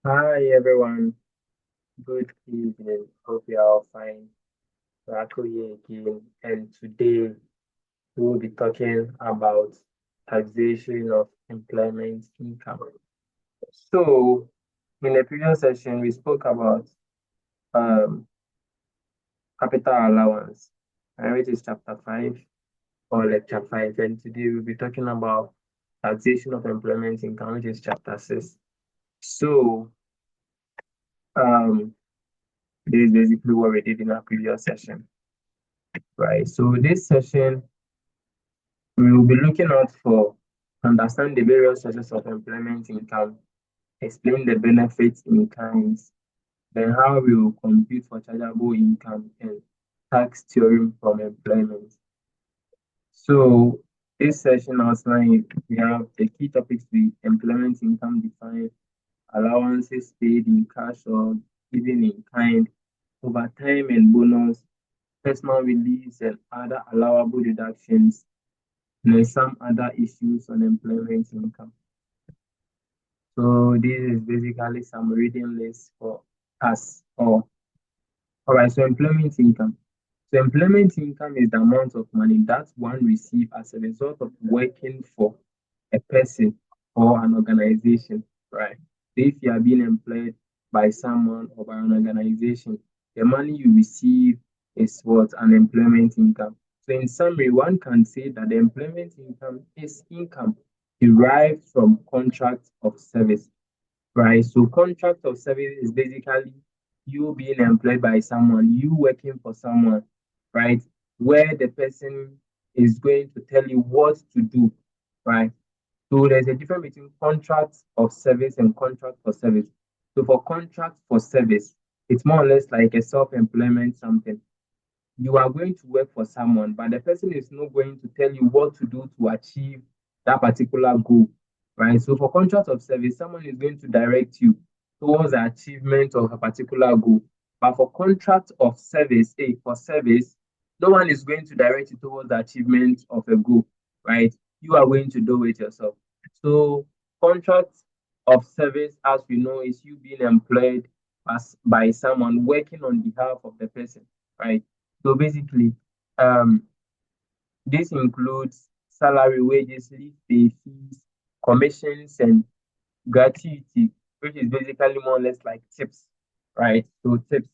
Hi everyone, good evening. Hope you are all fine. Rako here again, and today we will be talking about taxation of employment income. So, in the previous session, we spoke about um, capital allowance, which is chapter 5 or lecture 5, and today we'll be talking about taxation of employment income, which is chapter 6. So, um, this is basically what we did in our previous session. Right. So this session, we will be looking out for understand the various sources of employment income, explain the benefits in kinds, then how we will compute for chargeable income and tax theorem from employment. So this session outline, we have the key topics be employment income defined, allowances paid in cash or given in kind, overtime and bonus, personal release and other allowable deductions, and then some other issues on employment income. So this is basically some reading list for us. All right, so employment income. So employment income is the amount of money that one receives as a result of working for a person or an organization, right? So if you are being employed by someone or by an organization, the money you receive is what? An employment income. So in summary, one can say that the employment income is income derived from contracts of service, right? So contract of service is basically you being employed by someone, you working for someone, right? Where the person is going to tell you what to do, right? So there's a difference between contracts of service and contract for service. So for contract for service, it's more or less like a self-employment something. You are going to work for someone, but the person is not going to tell you what to do to achieve that particular goal, right? So for contract of service, someone is going to direct you towards the achievement of a particular goal. But for contract of service, for service, no one is going to direct you towards the achievement of a goal, right? You are going to do it yourself. So contract of service, as we know, is you being employed as by someone working on behalf of the person, right? So basically, um, this includes salary, wages, leave pay, fees, commissions, and gratuity, which is basically more or less like tips, right? So tips,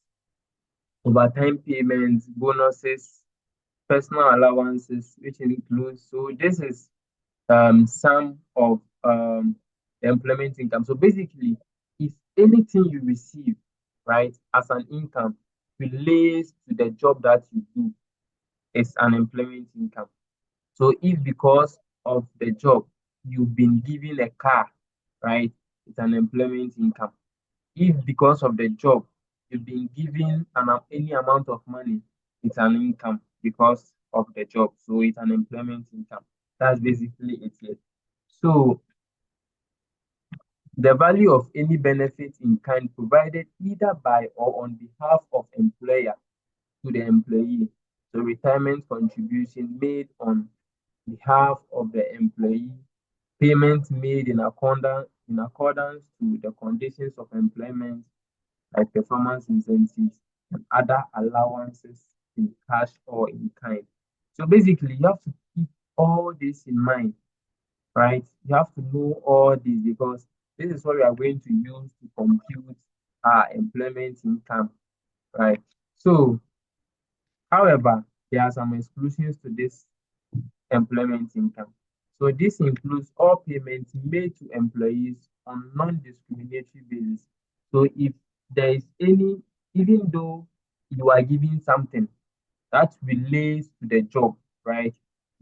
overtime payments, bonuses, personal allowances, which includes. So this is some of the employment income. So basically, if anything you receive, right, as an income relates to the job that you do, it's an employment income. So if because of the job you've been given a car, right, it's an employment income. If because of the job you've been given any amount of money, it's an income because of the job. So it's an employment income. That's basically it. Yes. So the value of any benefit in kind provided either by or on behalf of employer to the employee. So retirement contribution made on behalf of the employee, payments made in accordance to the conditions of employment, like performance incentives and other allowances in cash or in kind. So basically, you have to keep all this in mind, right? You have to know all this because this is what we are going to use to compute our employment income, right? So, however, there are some exclusions to this employment income. So this includes all payments made to employees on non-discriminatory basis. So if there is any, even though you are giving something that relates to the job, right?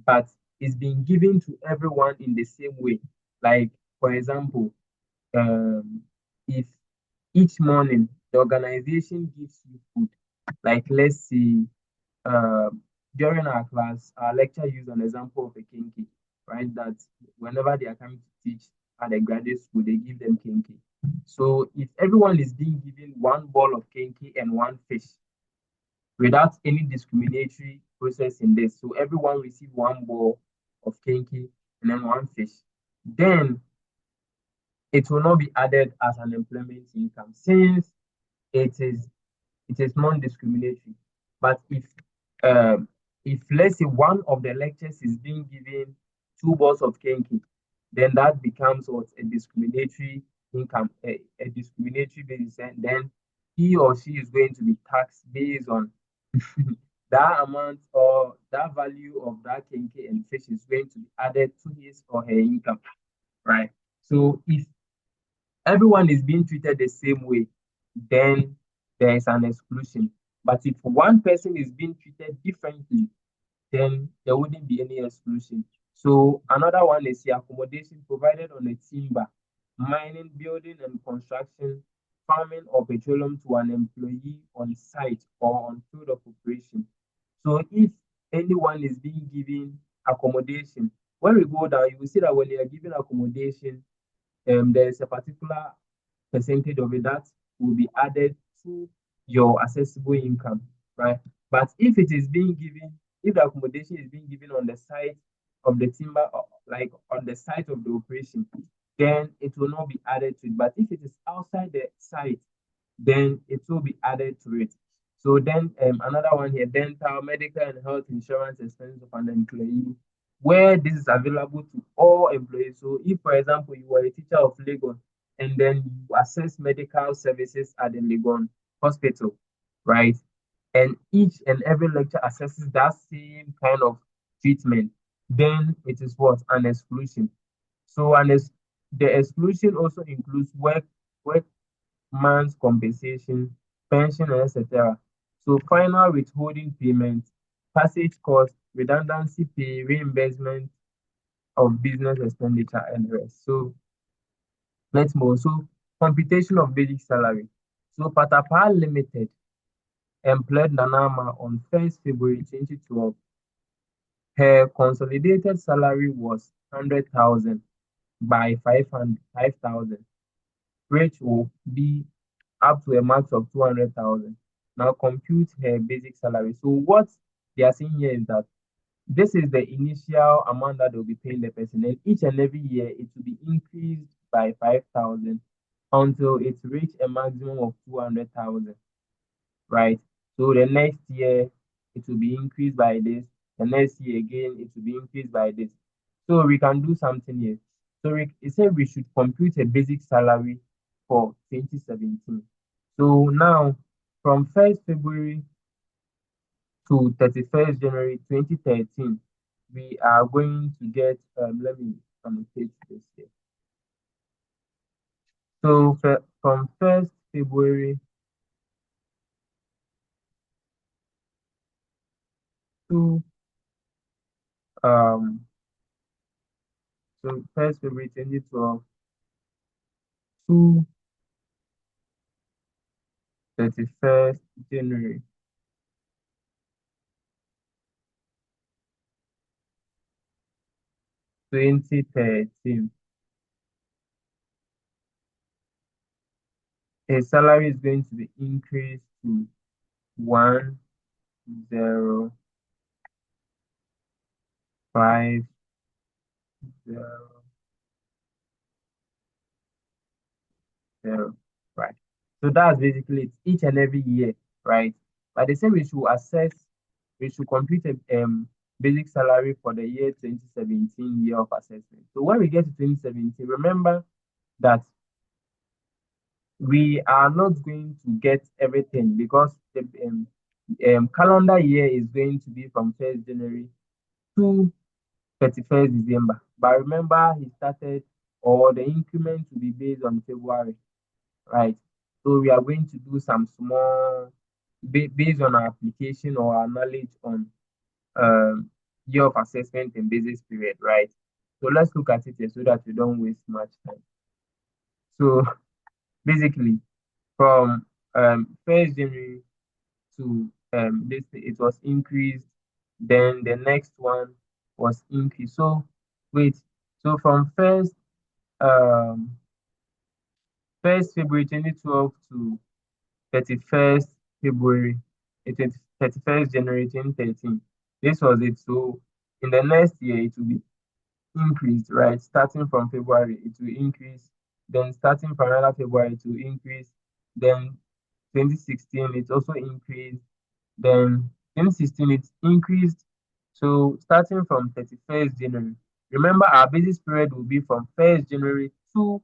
But it's being given to everyone in the same way. Like, for example, if each morning the organization gives you food, like let's say uh, during our class, our lecture used an example of a kinky, right? That whenever they are coming to teach at a graduate school, they give them kinky. So if everyone is being given one ball of kinky and one fish without any discriminatory process in this, so everyone receive one ball of kinky and then one fish, then it will not be added as an employment income since it is it is non-discriminatory. But um, if let's say one of the lectures is being given 2 balls of kenke, then that becomes what a discriminatory income, a discriminatory basis, and then he or she is going to be taxed based on that amount or that value of that kenke and fish is going to be added to his or her income, right? So if everyone is being treated the same way, then there is an exclusion. But if one person is being treated differently, then there wouldn't be any exclusion. So another one is the accommodation provided on a timber, mining, building and construction, farming or petroleum to an employee on site or on field of operation. So if anyone is being given accommodation, when we go down, you will see that when they are given accommodation, there is a particular percentage of it that will be added to your accessible income, right? But if it is being given, if the accommodation is being given on the site of the timber, like on the site of the operation, then it will not be added to it. But if it is outside the site, then it will be added to it. So then another one here, dental, medical, and health insurance expenses of an employee, where this is available to all employees. So if, for example, you are a teacher of Legon and then you access medical services at the Legon hospital, right? And each and every lecture assesses that same kind of treatment, then it is what? An exclusion. So the exclusion also includes workman's compensation, pension, etc. So final withholding payment, passage cost, redundancy pay, reimbursement of business expenditure, and the rest. So let's move. So computation of basic salary. So Patapal Limited employed Nanama on 1st February 2012. Her consolidated salary was 100,000 by 5,000, which will be up to a max of 200,000. Now compute her basic salary. So what they are saying here is that this is the initial amount that they'll be paying the person, and each and every year it will be increased by 5,000 until it reach a maximum of 200,000, right? So the next year it will be increased by this. The next year again it will be increased by this. So we can do something here. So it said we should compute a basic salary for 2017. So now from 1st February to 31st January 2013, we are going to get, let me annotate this here. So from 1st February to um so 1st February 2012 to 31st January 2013, his salary is going to be increased to 105,000, right? So that's basically it, each and every year, right? But they say we should compute a basic salary for the year 2017 year of assessment. So when we get to 2017, remember that we are not going to get everything because the calendar year is going to be from 1st January to 31st December. But remember, he started, or the increment will be based on February, right? So we are going to do some small, based on our application or our knowledge on year of assessment and basis period, right? So let's look at it here so that we don't waste much time. So basically, from 1st January to this, it was increased. Then the next one was increased. So wait, so from um 1st February 2012 to 31st February, 31st January 2013. This was it. So in the next year, it will be increased, right? Starting from February, it will increase Then starting from another February to increase. Then 2016 it also increased. Then 2016 it increased. So starting from 31st January. Remember our basis period will be from 1st January to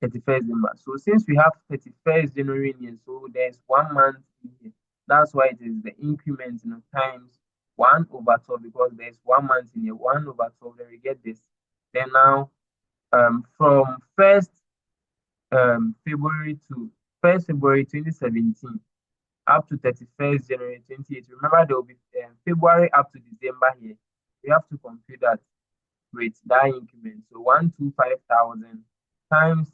31st December. So since we have 31st January in here, so there's 1 month in here. That's why it is the increment, times 1/12 because there's 1 month in here, 1/12. Then we get this. Then now, from February to 1st February 2017 up to 31st January 2018. Remember, there will be February up to December here. We have to compute that with that increment. So 125,000 times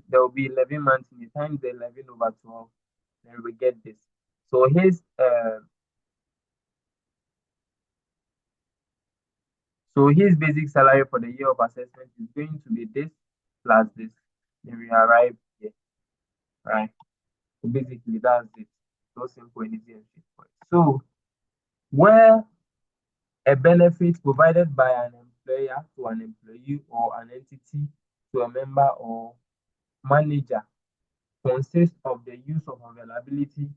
there will be 11 months in it times the 11/12. Then we get this. So his basic salary for the year of assessment is going to be this plus this. Then we arrive here, right? So basically that's it. So simple and easy and straightforward. So where a benefit provided by an employer to an employee or an entity to a member or manager consists of the use of availability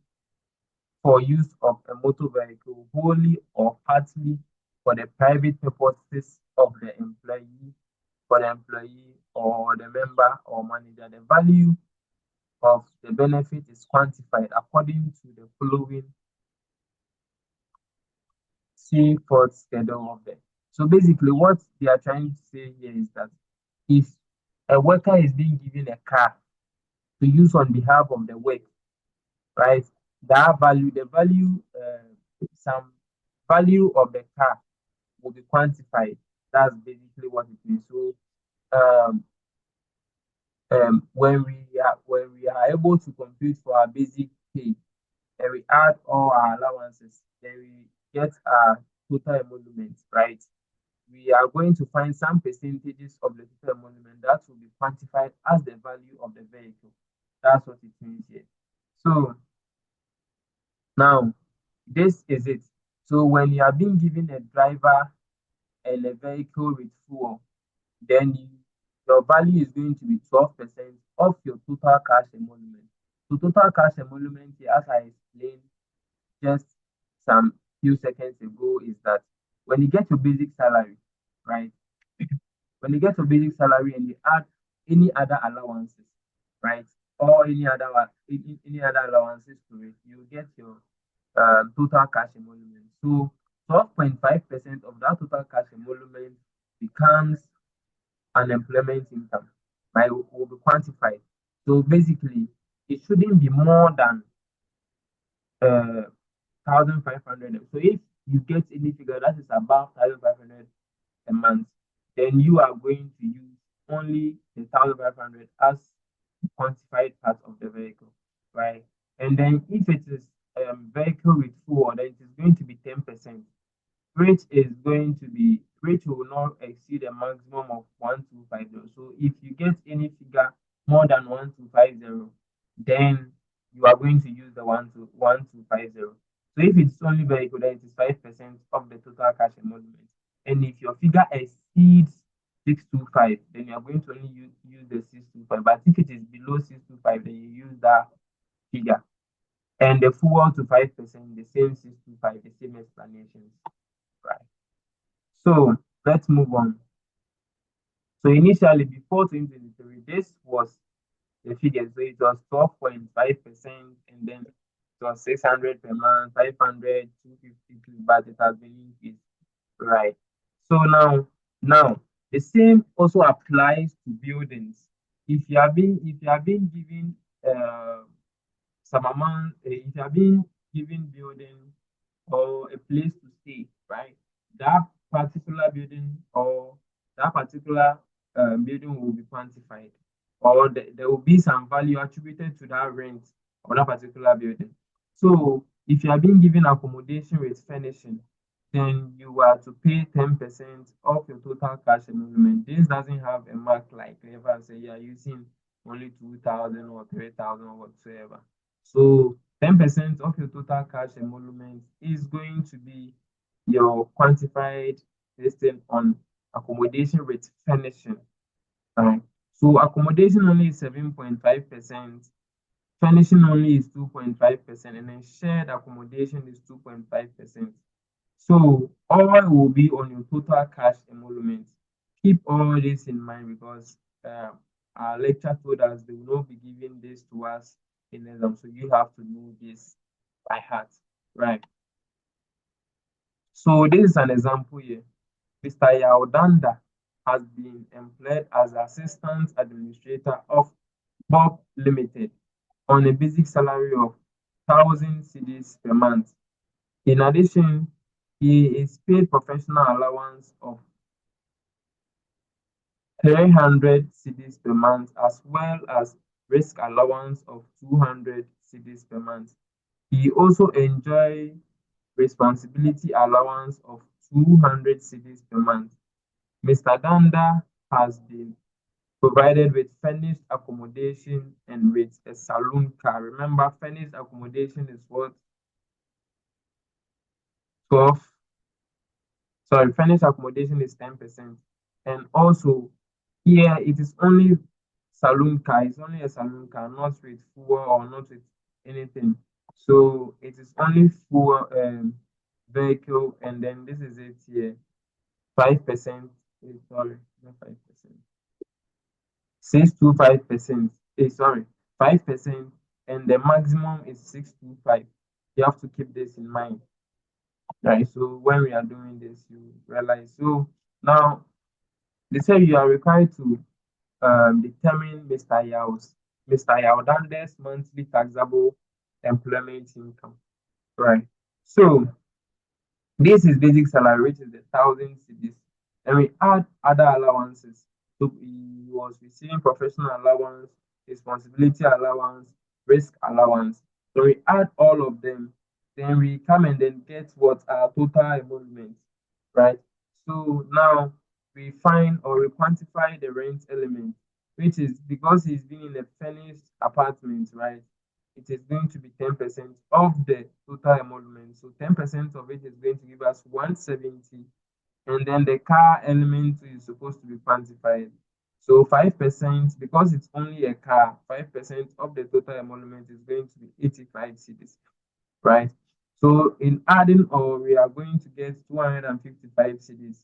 for use of a motor vehicle wholly or partly for the private purposes of the employee, for the employee or the member or manager. The value of the benefit is quantified according to the following see fourth schedule of them. So basically, what they are trying to say here is that if a worker is being given a car to use on behalf of the work, right? That value, the value, some value of the car will be quantified. That's basically what it means. So, um, when we are able to compute for our basic pay, and we add all our allowances, then we get our total emolument, right? We are going to find some percentages of the total emolument that will be quantified as the value of the vehicle. That's what it means here. So now, this is it. So when you are being given a driver and a vehicle with fuel, then your value is going to be 12% of your total cash emolument. So total cash emolument here, as I explained just some few seconds ago, is that when you get your basic salary, right? When you get your basic salary and you add any other allowances, right? Or any other allowances to it, you get your total cash emolument. So 12.5% of that total cash emolument becomes unemployment income, right? Will be quantified. So basically, it shouldn't be more than 1,500. So if you get any figure that is above 1,500 a month, then you are going to use only the 1,500 as quantified part of the vehicle, right? And then if it is vehicle with fuel, then it is going to be 10%. Rate will not exceed a maximum of 1,250. So if you get any figure more than 1,250, then you are going to use the 1,250. So if it's only vehicle, then it is 5% of the total cash emolument. And if your figure exceeds 625, then you are going to only use the 625. But if it is below 625, then you use that figure. And the full to 5%, the same 625, the same explanations. Right. So let's move on. So initially, before 2023, this was the figure. So it was 12.5%, and then it was 600 per month, 500, 250, but it has been increased. Right. So now the same also applies to buildings. If you are being given some amount, if you are being given building or a place to stay, right? That particular building or that particular building will be quantified, or there will be some value attributed to that rent or that particular building. So if you are being given accommodation with furnishing, then you are to pay 10% of your total cash emolument. This doesn't have a mark like ever say you are using only 2,000 or 3,000 or whatsoever. So 10% of your total cash emolument is going to be your quantified listing on accommodation with furnishing. Right. So accommodation only is 7.5%, furnishing only is 2.5%, and then shared accommodation is 2.5%. So all will be on your total cash emolument. Keep all this in mind because our lecture told us they will not be giving this to us in exam, so you have to know this by heart, right? So this is an example here. Mr. Yaudanda has been employed as assistant administrator of Bob Limited on a basic salary of 1,000 cedis per month. In addition, he is paid professional allowance of 300 cedis per month as well as risk allowance of 200 cedis per month. He also enjoys responsibility allowance of 200 cedis per month. Mr. Danda has been provided with furnished accommodation and with a saloon car. Remember, furnished accommodation is what? 12. Sorry, furnished accommodation is 10%. And also, here it is only saloon car, it's only a saloon car, not with fuel or not with anything. So it is only fuel vehicle, and then this is it here. 5%, sorry, not 5%. 6 to 5%. Sorry, 5%, and the maximum is 625. You have to keep this in mind. Right. So when we are doing this, you realize. So now they say you are required to determine Mr. Yaodande's monthly taxable employment income. Right. So this is basic salary, which is the 1,000 cedis. And we add other allowances. So he was receiving professional allowance, responsibility allowance, risk allowance. So we add all of them. Then we come and then get what our total emolument, right? So now we find or we quantify the rent element, which is because he's been in a furnished apartment, right? It is going to be 10% of the total emolument. So 10% of it is going to give us 170. And then the car element is supposed to be quantified. So 5%, because it's only a car, 5% of the total emolument is going to be 85 cedis, right? So in adding all, we are going to get 255 cedis,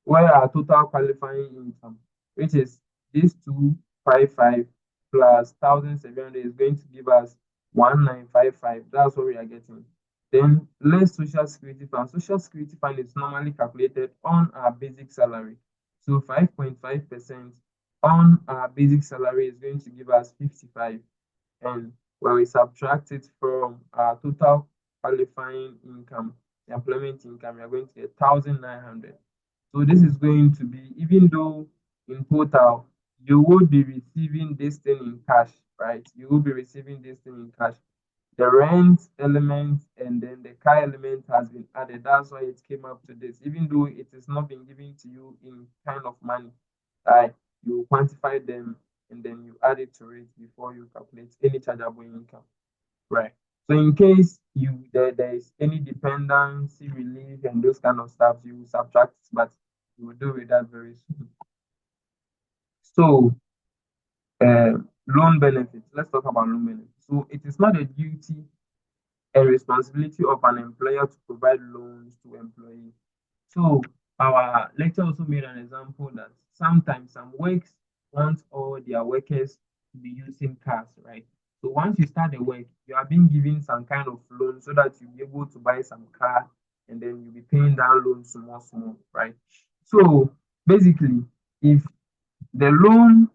where our total qualifying income, which is this 255 plus 1,700, is going to give us 1,955. That's what we are getting. Then less social security fund. Social security fund is normally calculated on our basic salary. So 5.5% on our basic salary is going to give us 55. And when we subtract it from our total qualifying income, the employment income, we are going to get 1,900. So this is going to be, even though in total you would be receiving this thing in cash, right? You will be receiving this thing in cash. The rent element and then the car element has been added. That's why it came up to this. Even though it is not been given to you in kind of money, right? You quantify them and then you add it to it before you calculate any chargeable income. Right. So in case there is any dependency relief and those kind of stuff, you will subtract, but we will do with that very soon. So uh, loan benefits. Let's talk about loan benefits. So it is not a duty and responsibility of an employer to provide loans to employees. So our lecturer also made an example that sometimes some works want all their workers to be using cars, right? So once you start the work, you are being given some kind of loan so that you'll be able to buy some car and then you'll be paying down loans small, right? So basically, if the loan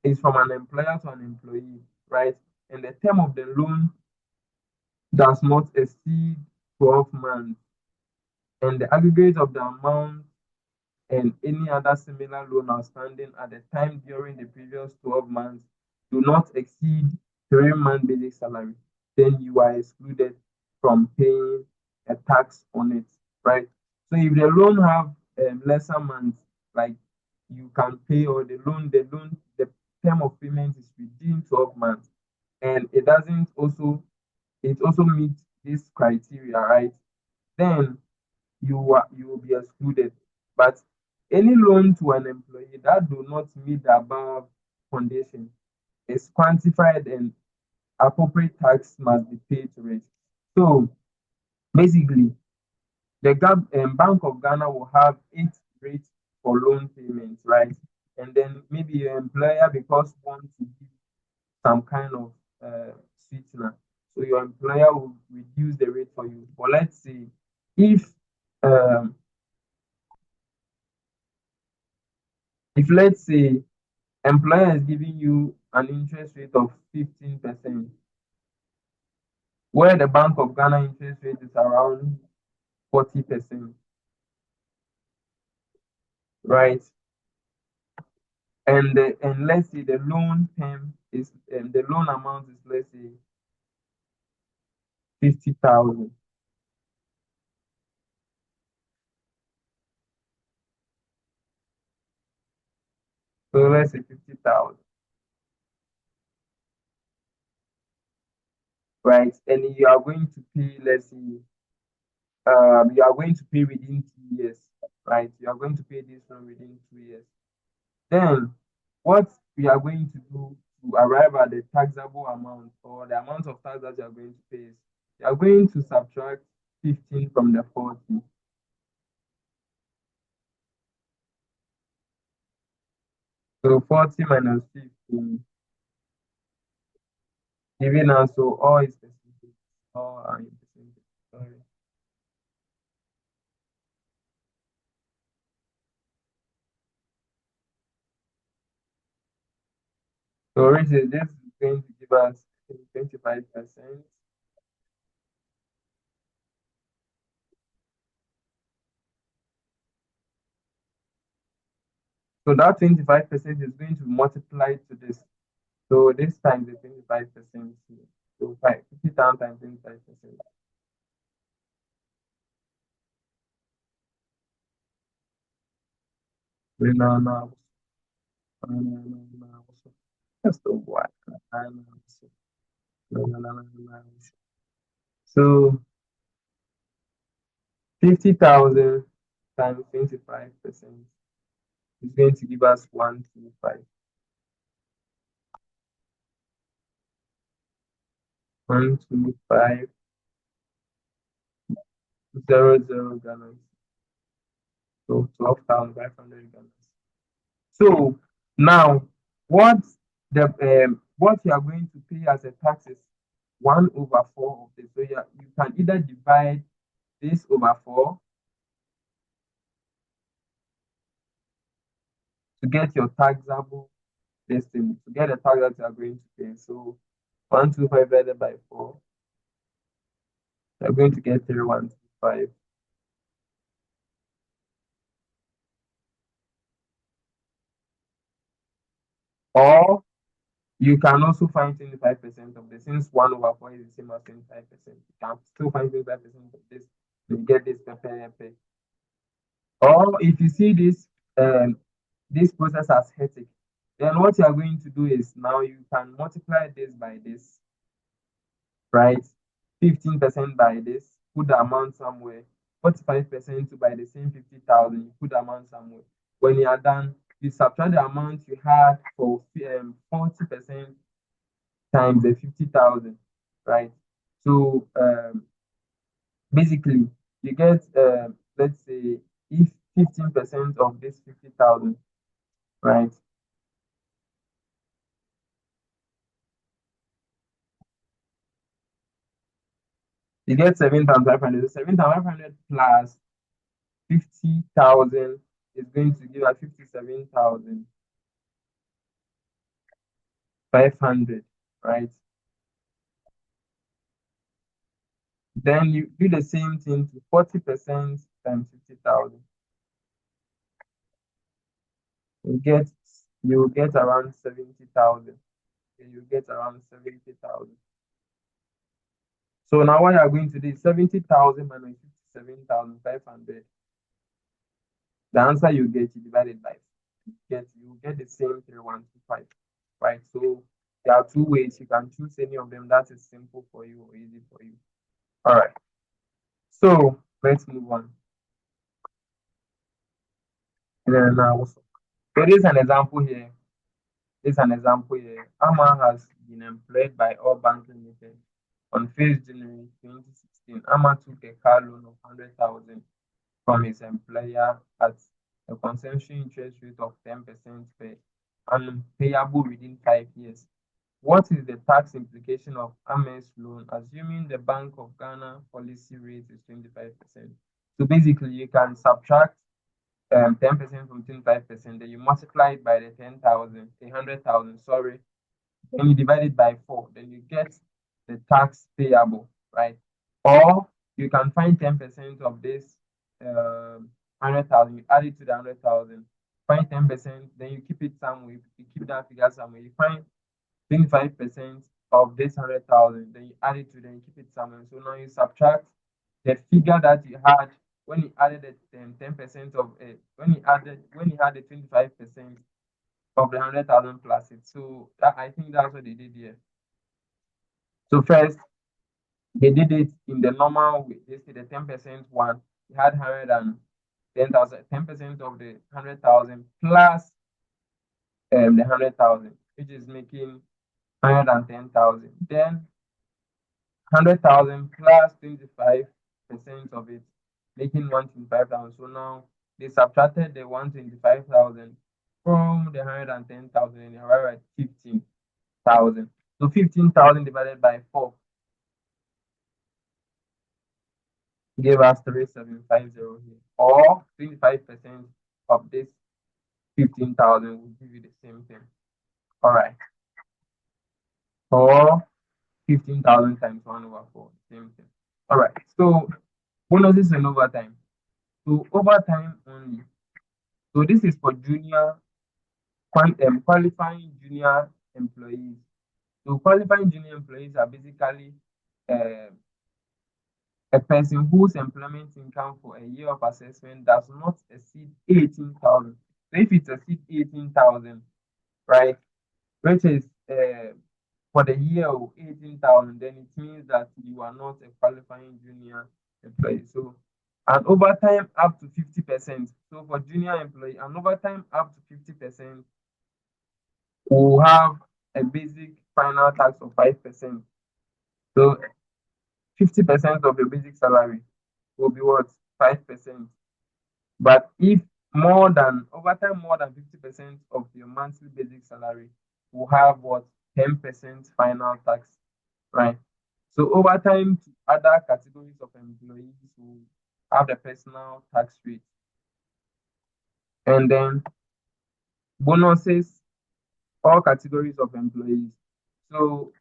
is from an employer to an employee, right? And the term of the loan does not exceed 12 months, and the aggregate of the amount and any other similar loan outstanding at the time during the previous 12 months do not exceed 3 month basic salary, then you are excluded from paying a tax on it, right? So if the loan have lesser months, like you can pay, or the term of payment is within 12 months, and it also meets this criteria, right? Then you will be excluded. But any loan to an employee that do not meet the above condition is quantified and appropriate tax must be paid to it. So basically, the Bank of Ghana will have eight rates for loan payments, right? And then maybe your employer, because want to give some kind of sweetener, so your employer will reduce the rate for you. But let's say if um, let's say employer is giving you an interest rate of 15%, where the Bank of Ghana interest rate is around 40%, right? And let's say the loan term is the loan amount is, let's say, 50,000. So let's say 50,000, right? And you are going to pay, let's say, you are going to pay within 2 years, right? You are going to pay this loan within 2 years. Then what we are going to do to arrive at the taxable amount, or the amount of tax that you are going to pay, is you are going to subtract 15 from the 40. So 40 minus 15, giving us, so all is percentage, all are in percentage. Sorry. So which is this is going to give us 25%. So that 25% is going to multiply to this. So this times the 25%. So 50 times 25%. No, no, no, no, no, no. That's the what? No, no, no, no, no. So 50,000 times 25% is going to give us 125. 125 00 Ghana. So 12,500 Ghana. So now, what you are going to pay as a tax is 1/4 of this. So you can either divide this over 4 to get your taxable destiny, to get the tax that you are going to pay. So 125 divided by 4, you are going to get 3,125. Or you can also find 25% of this. Since 1/4 is the same as 25%, you can still find 25% of this to get this pay. Or if you see this process as hectic, then what you are going to do is now you can multiply this by this, right? 15% by this, put the amount somewhere. 45% by the same 50,000, you put the amount somewhere. When you are done, you subtract the amount you had for 40% times the 50,000, right? So basically, you get, let's say, if 15% of this 50,000, right? You get 7,500. So 7,500 plus 50,000 is going to give us 57,500, right? Then you do the same thing to 40% times 50,000. You get you get around 70,000. You get around 70,000. So now what you are going to do is 70,000 minus 57,500. The answer you get, you divide it by you get the same 3,125, right? So there are two ways you can choose any of them that is simple for you or easy for you. All right. So let's move on. And then now, so there is an example here. This is an example here. Amma has been employed by All Bank Limited. On 1st January 2016, Amma took a car loan of 100,000 from his employer at a concession interest rate of 10% per annum payable within 5 years. What is the tax implication of Ame's loan, assuming the Bank of Ghana policy rate is 25%? So basically, you can subtract 10% from 25%, then you multiply it by the 10,000, 100,000, sorry, then you divide it by 4, then you get the tax payable, right? Or you can find 10% of this 100,000, you add it to the 100,000, find 10%, then you keep it somewhere, you keep that figure somewhere, you find 25% of this 100,000, then you add it to, then you keep it somewhere. So now you subtract the figure that you had when you added the 10% of it, when you had the 25% of the 100,000 plus it. So that, I think that's what they did here. So first, they did it in the normal way. They say the 10% one, you had 110,000, 10% of the 100,000 plus the 100,000, which is making 110,000. Then 100,000 plus 25% of it, making 125,000. So now they subtracted the 125,000 from the 110,000 and they arrived at 15,000. So 15,000 divided by 4 gave us 3750 here. Or 25% of this 15,000 will give you the same thing. All right. Or 15,000 times 1 over 4, same thing. All right. So bonuses and overtime. So overtime only. So this is for qualifying junior employees. So qualifying junior employees are basically uh, a person whose employment income for a year of assessment does not exceed 18,000. So if it exceeds 18,000, right, which is for the year of 18,000, then it means that you are not a qualifying junior employee. So an overtime up to 50%. So for junior employee, an overtime up to 50% will have a basic final tax of 5%. So 50% of your basic salary will be what? 5%. But if overtime more than 50% of your monthly basic salary will have what? 10% final tax, right? So overtime to other categories of employees will have the personal tax rate. And then bonuses, all categories of employees. So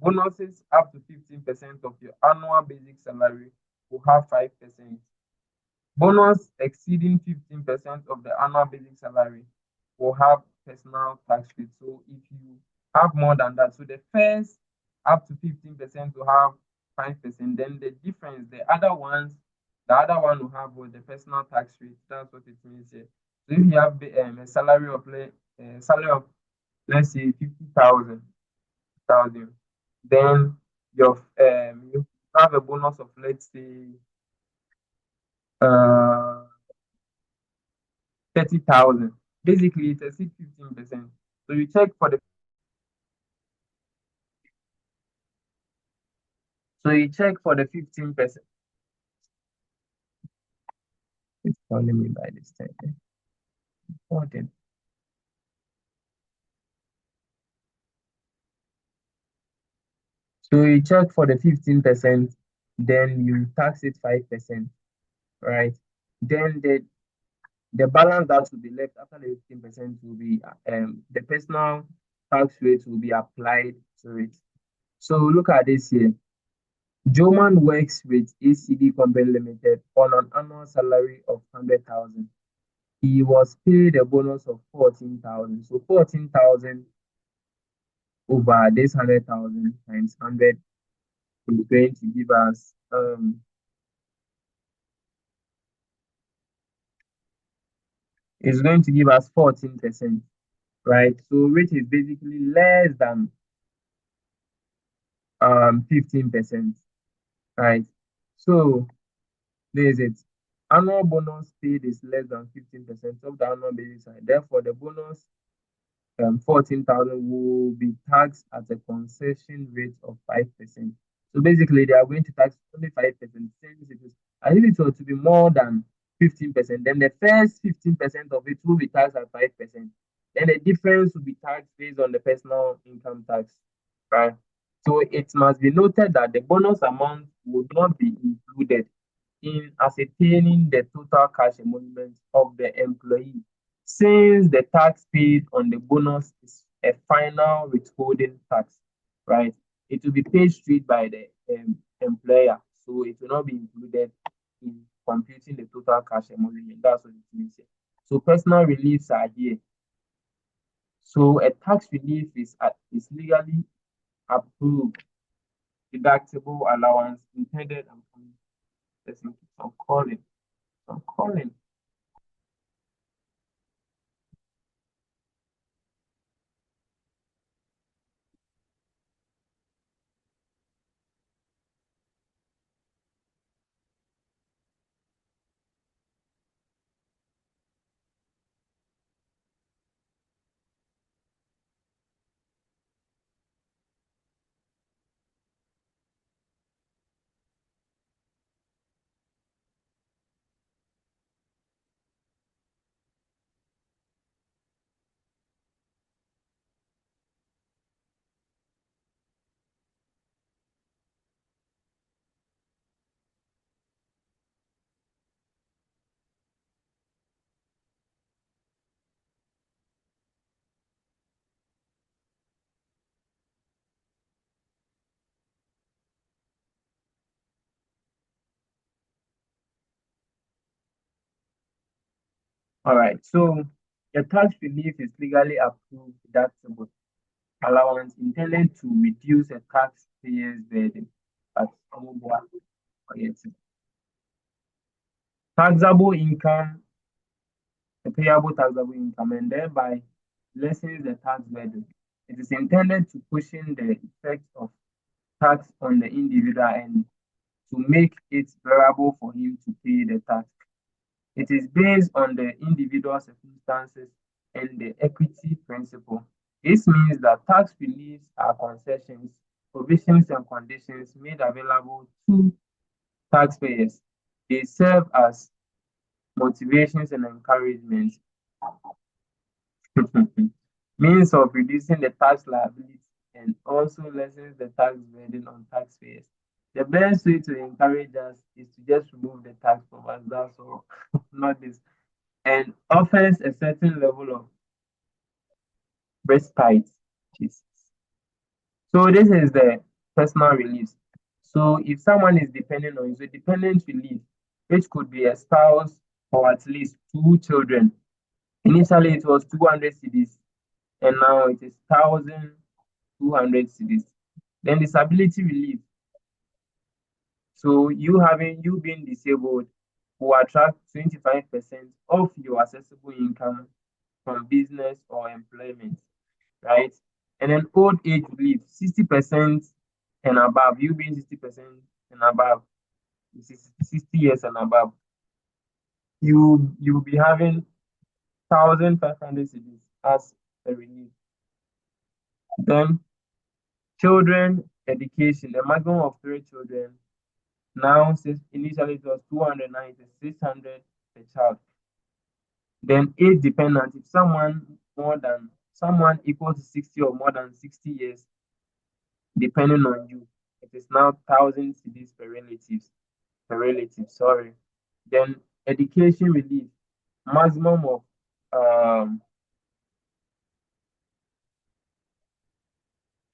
bonuses up to 15% of your annual basic salary will have 5%. Bonus exceeding 15% of the annual basic salary will have personal tax rate. So if you have more than that, so the first up to 15% will have 5%. Then the difference, the other one will have what the personal tax rate. That's what it means here. So if you have a salary of let's say 50,000, then you have a bonus of let's say uh 30,000. Basically, it's a 15%. So you check for the so you check for the 15%. It's calling me by this time. Important. So you check for the 15%, then you tax it 5%, right? Then the balance that will be left after the 15% will be the personal tax rate will be applied to it. So look at this here. Joman works with ACD Company Limited on an annual salary of 100,000. He was paid a bonus of 14,000. So 14,000 over this 100,000 times 100 is going to give us 14%, right? So which is basically less than 15%, right? So there's it. Annual bonus paid is less than 15% of the annual basic salary. Therefore, the bonus 14,000 will be taxed at a concession rate of 5%. So basically, they are going to tax only 5%. Since it is, and if it were to be more than 15%, then the first 15% of it will be taxed at 5%. Then the difference will be taxed based on the personal income tax, right? So it must be noted that the bonus amount would not be included in ascertaining the total cash emolument of the employee, since the tax paid on the bonus is a final withholding tax, right? It will be paid straight by the employer, so it will not be included in computing the total cash emolument. That's what it means here. So personal reliefs are here. So a tax relief is legally approved deductible allowance intended. Person keeps on calling. I'm calling. All right. So the tax relief is legally approved deductible allowance intended to reduce a taxpayer's burden. But taxable income, the payable taxable income, and thereby lessens the tax burden. It is intended to cushion the effect of tax on the individual and to make it bearable for him to pay the tax. It is based on the individual circumstances and the equity principle. This means that tax reliefs are concessions, provisions, and conditions made available to taxpayers. They serve as motivations and encouragement, means of reducing the tax liability and also lessens the tax burden on taxpayers. The best way to encourage us is to just remove the tax from us. That's all, not this, and offers a certain level of respite. Jesus. So this is the personal relief. So if someone is dependent on you, so dependent relief, which could be a spouse or at least two children. Initially it was 200 cedis and now it is 1,200 cedis. Then disability relief. So you being disabled will attract 25% of your accessible income from business or employment, right? And then old age relief, 60% and above, you being 60% and above, 60 years and above, you'll be having 1,500 cedis as a relief. Then children education, the maximum of three children. Now, since initially it was 290, 600 per child. Then age dependent, if someone equal to 60 or more than 60 years, depending on you, it is now 1,000 cedis per relative, sorry. Then education relief, maximum of um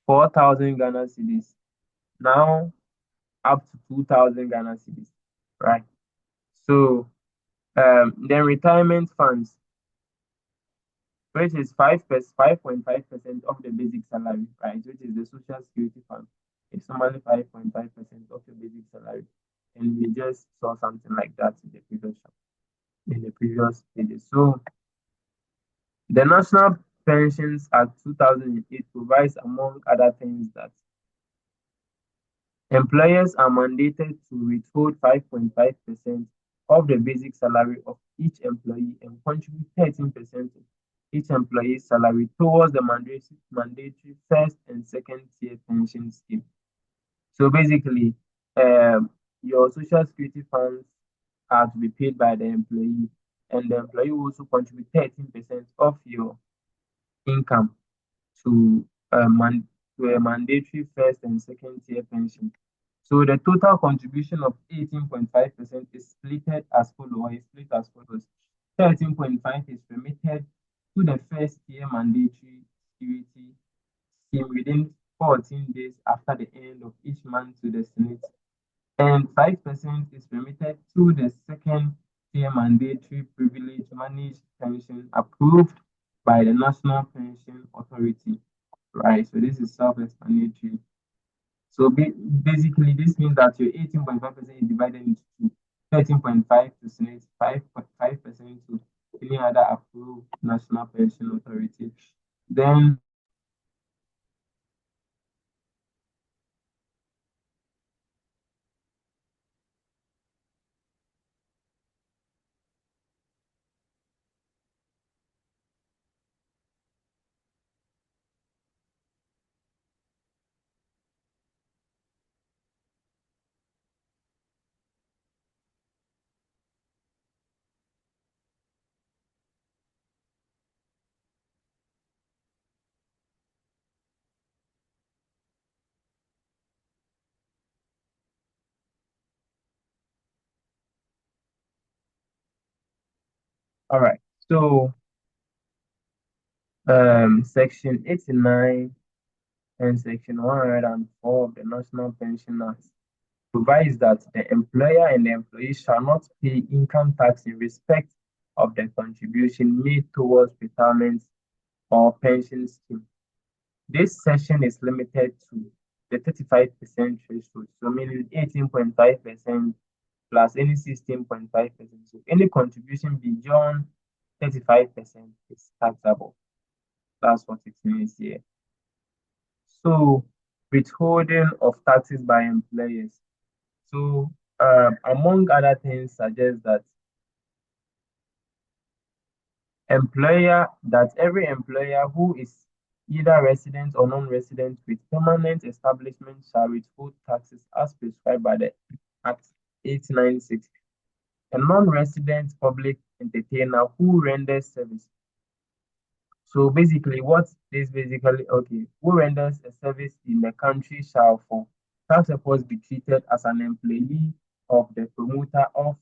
4,000 Ghana cedis, now up to 2,000 Ghana cedis, right? So then retirement funds, which is 5.5% of the basic salary, right? Which is the social security fund. It's normally 5.5% of your basic salary. And we just saw something like that in the previous pages. So the National Pensions Act 2008 provides, among other things, that employers are mandated to withhold 5.5% of the basic salary of each employee and contribute 13% each employee's salary towards the mandatory first and second tier pension scheme. So basically, um, your social security funds are to be paid by the employee, and the employee will also contribute 13% of your income to a mandatory first and second tier pension. So the total contribution of 18.5% is split as follows. 13.5 is remitted to the first tier mandatory security scheme within 14 days after the end of each month to the Senate, and 5% is remitted to the second tier mandatory privilege managed pension approved by the National Pension Authority. Right, so this is self-explanatory. So basically, this means that your 18.5% is divided into two. 13.5 to Senate, 5.5% to any other approved National Pension Authority. Then, all right. So, Section 89 and Section 104 of the National Pension Act provides that the employer and the employee shall not pay income tax in respect of the contribution made towards retirement or pension scheme. This section is limited to the 35% threshold, so meaning 18.5% plus any 16.5%. So any contribution beyond 35% is taxable. That's what it means here. So withholding of taxes by employers. So among other things, suggests that every employer who is either resident or non-resident with permanent establishment shall withhold taxes as prescribed by the Act 896. A non-resident public entertainer who renders service. So basically, what this basically, okay, who renders a service in the country shall for tax purpose be treated as an employee of the promoter of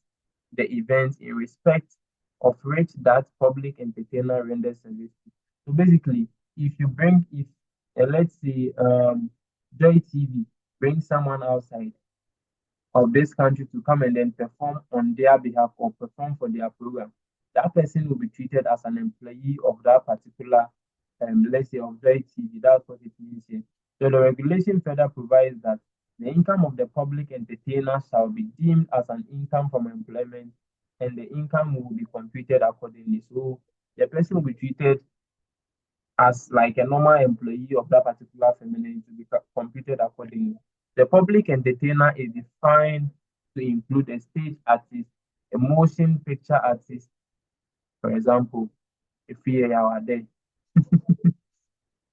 the event in respect of which that public entertainer renders service. So basically, if let's say Joy TV brings someone outside of this country to come and then perform on their behalf or perform for their program, that person will be treated as an employee of that particular, let's say, of Joy TV. That's what it means here. So the regulation further provides that the income of the public entertainer shall be deemed as an income from employment, and the income will be computed accordingly. So the person will be treated as like a normal employee of that particular feminine to be computed accordingly. The public entertainer is defined to include a stage artist, a motion picture artist, for example, if we are there,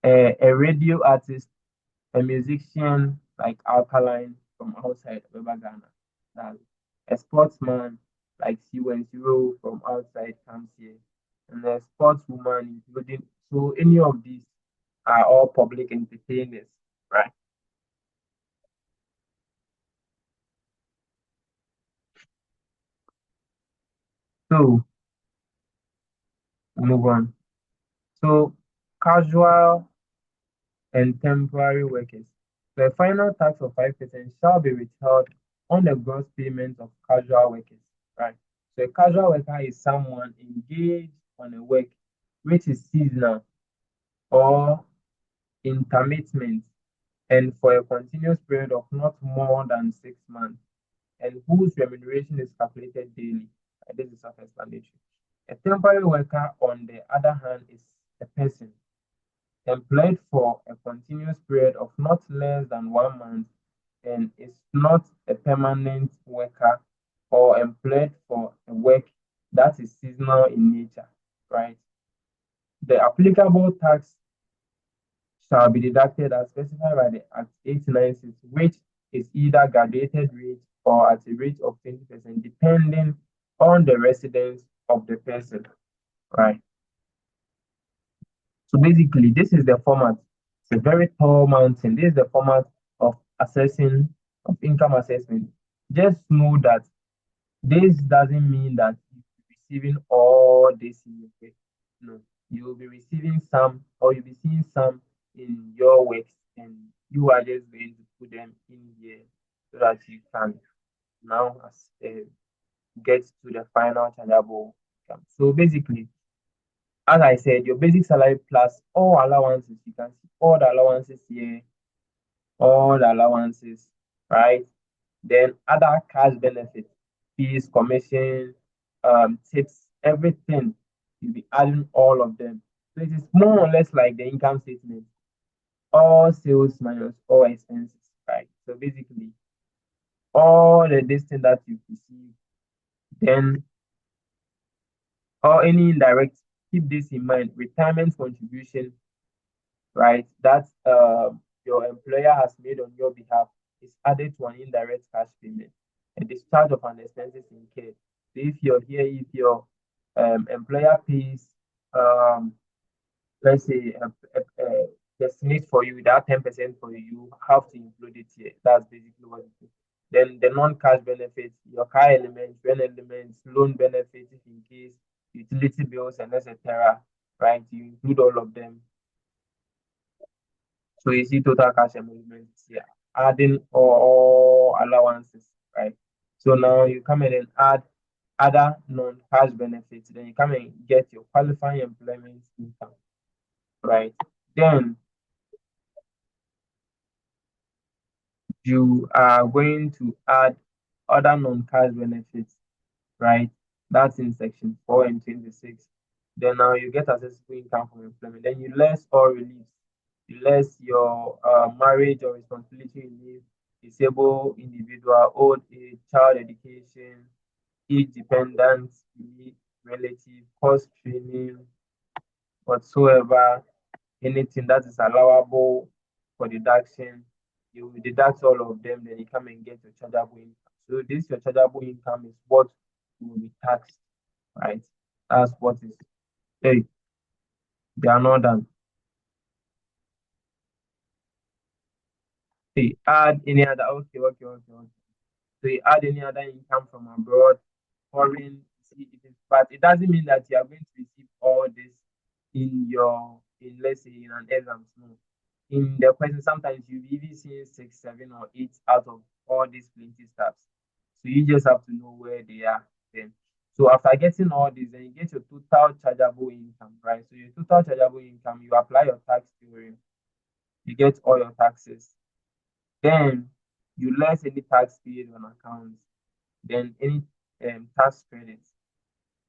a radio artist, a musician like Alkaline from outside Weba Ghana, that a sportsman like Zero from outside comes here, and a sportswoman, including, so any of these are all public entertainers, right? So move on. So casual and temporary workers. The final tax of 5% shall be withheld on the gross payment of casual workers, right? So a casual worker is someone engaged on a work which is seasonal or intermittent and for a continuous period of not more than 6 months, and whose remuneration is calculated daily. This is self-explanatory. A temporary worker, on the other hand, is a person employed for a continuous period of not less than 1 month and is not a permanent worker or employed for a work that is seasonal in nature, right? The applicable tax shall be deducted as specified by the Act 896, which is either graduated rate or at a rate of 20%, depending on the residence of the person, right? So basically, this is the format. It's a very tall mountain. This is the format of assessing, of income assessment. Just know that this doesn't mean that you're receiving all this in your pay. No, you will be receiving some, or you'll be seeing some in your works, and you are just going to put them in here so that you can now get to the final chargeable income. So basically, as I said, your basic salary plus all allowances. You can see all the allowances here, all the allowances, right? Then other cash benefits, fees, commission, tips, everything. You'll be adding all of them. So it is more or less like the income statement. All sales minus all expenses, right? So basically, all the distance that you receive, then or any indirect, keep this in mind. Retirement contribution, right? That your employer has made on your behalf is added to an indirect cash payment. A discharge of an expenses incurred. So if you're here, if your employer pays, um, let's say, destinate for you that 10% for you, you have to include it here. That's basically what it is. Then the non-cash benefits, your car elements, rent elements, loan benefits, if in case, utility bills, and etc. Right? You include all of them. So you see total cash emoluments here, adding all allowances, right? So now you come in and add other non-cash benefits. Then you come and get your qualifying employment income, right? Then you are going to add other non-cash benefits, right? That's in section 4 and 26. Then now you get accessible income from employment. Then you less all reliefs. You less your marriage or responsibility relief, disabled individual, old age, child education, age dependent, relief, relative, cost training, whatsoever, anything that is allowable for deduction, you will deduct all of them, then you come and get your chargeable income. So this your chargeable income is what will be taxed, right? That's what is. Hey, they are not done. Hey, add any other. Okay. So you add any other income from abroad, foreign. See, but it doesn't mean that you are going to receive all this in let's say in an exam. No. In the question, sometimes you even see 6, 7, or 8 out of all these plenty stuffs. So you just have to know where they are then. So after getting all this, then you get your total chargeable income, right? So your total chargeable income, you apply your tax theorem, you get all your taxes. Then you less any tax paid on accounts, then any tax credits,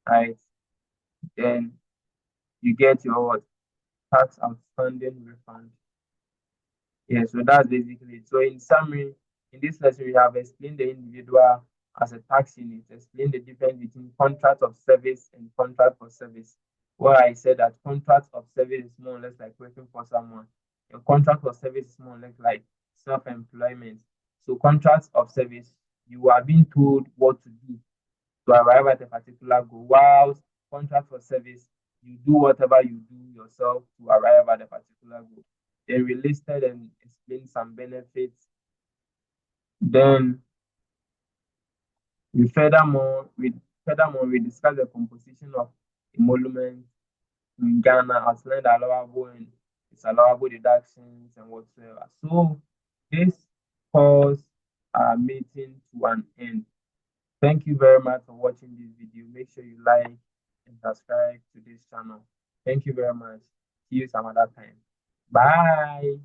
right? Then you get your what? Tax outstanding refund. Yeah, so that's basically it. So in summary, in this lesson, we have explained the individual as a tax unit, explained the difference between contract of service and contract for service. Where I said that contract of service is more or less like working for someone. A contract of service is more or less like self-employment. So contracts of service, you are being told what to do to arrive at a particular goal. Whilst contract for service, you do whatever you do yourself to arrive at a particular goal. Then we listed and explained some benefits. Then we discussed the composition of emoluments in Ghana, outlined allowable and disallowable deductions and whatsoever. So this calls our meeting to an end. Thank you very much for watching this video. Make sure you like and subscribe to this channel. Thank you very much. See you some other time. Bye.